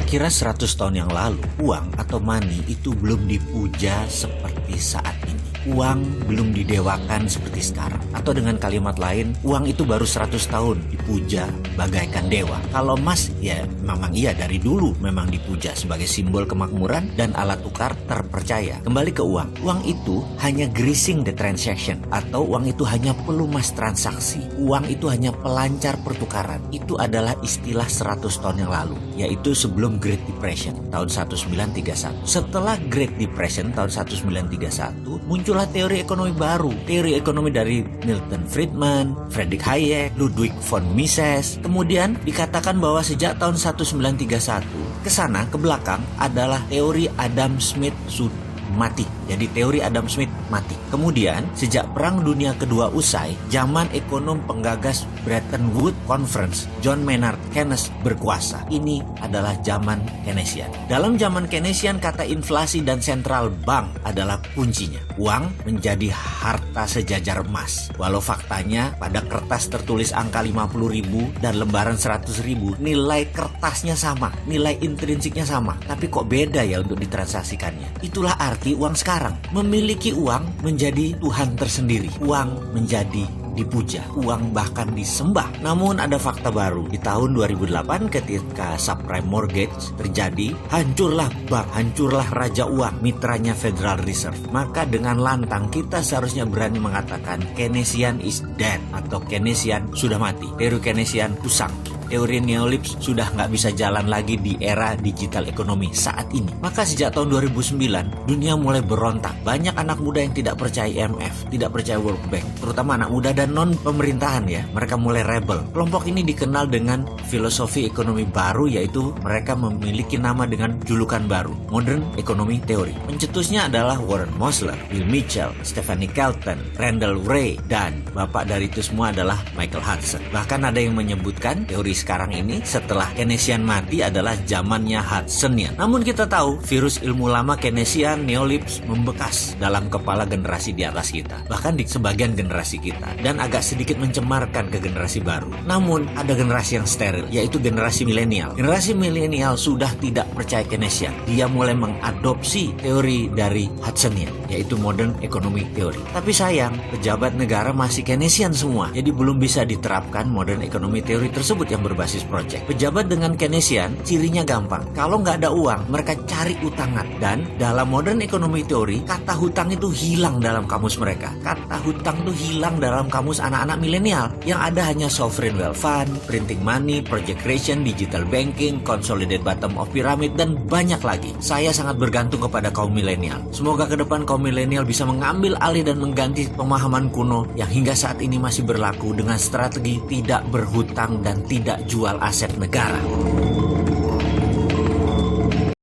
Kira-kira 100 tahun yang lalu, uang atau money itu belum dipuja seperti saat ini. Uang belum didewakan seperti sekarang. Atau dengan kalimat lain, uang itu baru 100 tahun dipuja bagaikan dewa. Kalau emas, ya memang iya dari dulu memang dipuja sebagai simbol kemakmuran dan alat tukar terpercaya. Kembali ke uang. Uang itu hanya greasing the transaction, atau uang itu hanya pelumas transaksi. Uang itu hanya pelancar pertukaran. Itu adalah istilah 100 tahun yang lalu, yaitu sebelum Great Depression tahun 1931. Setelah Great Depression tahun 1931, muncullah teori ekonomi baru. Teori ekonomi dari Milton Friedman, Friedrich Hayek, Ludwig von Mises. Kemudian dikatakan bahwa sejak tahun 1931 ke sana ke belakang adalah teori Adam Smith sudah mati. Jadi teori Adam Smith mati. Kemudian sejak Perang Dunia Kedua usai, zaman ekonom penggagas Bretton Woods Conference, John Maynard Keynes berkuasa. Ini adalah zaman Keynesian. Dalam zaman Keynesian, kata inflasi dan central bank adalah kuncinya. Uang menjadi harta sejajar emas. Walau faktanya pada kertas tertulis angka 50.000 dan lembaran 100.000, nilai kertasnya sama, nilai intrinsiknya sama. Tapi kok beda ya untuk ditransaksikannya? Itulah arti uang sekarang. Memiliki uang menjadi Tuhan tersendiri. Uang menjadi dipuja, uang bahkan disembah. Namun ada fakta baru. Di tahun 2008 ketika subprime mortgage terjadi, hancurlah bank, hancurlah raja uang, mitranya Federal Reserve. Maka dengan lantang kita seharusnya berani mengatakan Keynesian is dead, atau Keynesian sudah mati. Teori Keynesian usang. Teori neolips sudah nggak bisa jalan lagi di era digital ekonomi saat ini. Maka sejak tahun 2009, dunia mulai berontak. Banyak anak muda yang tidak percaya IMF, tidak percaya World Bank, terutama anak muda dan non-pemerintahan ya. Mereka mulai rebel. Kelompok ini dikenal dengan filosofi ekonomi baru, yaitu mereka memiliki nama dengan julukan baru, Modern Economy Theory. Pencetusnya adalah Warren Mosler, Bill Mitchell, Stephanie Kelton, Randall Wray, dan bapak dari itu semua adalah Michael Hudson. Bahkan ada yang menyebutkan teori sekarang ini setelah Keynesian mati adalah zamannya Hudsonian. Namun kita tahu virus ilmu lama Keynesian neolips membekas dalam kepala generasi di atas kita, bahkan di sebagian generasi kita, dan agak sedikit mencemarkan ke generasi baru. Namun ada generasi yang steril, yaitu generasi milenial. Generasi milenial sudah tidak percaya Keynesian. Dia mulai mengadopsi teori dari Hudsonian, yaitu Modern Economy Theory. Tapi sayang, pejabat negara masih Keynesian semua, jadi belum bisa diterapkan Modern Economy Theory tersebut yang berbasis project. Pejabat dengan Keynesian cirinya gampang. Kalau nggak ada uang, mereka cari utangan. Dan dalam Modern Economy Theory, kata hutang itu hilang dalam kamus mereka. Kata hutang itu hilang dalam kamus anak-anak milenial. Yang ada hanya sovereign wealth fund, printing money, project creation, digital banking, consolidated bottom of pyramid, dan banyak lagi. Saya sangat bergantung kepada kaum milenial. Semoga ke depan kaum milenial bisa mengambil alih dan mengganti pemahaman kuno yang hingga saat ini masih berlaku dengan strategi tidak berhutang dan tidak jual aset negara.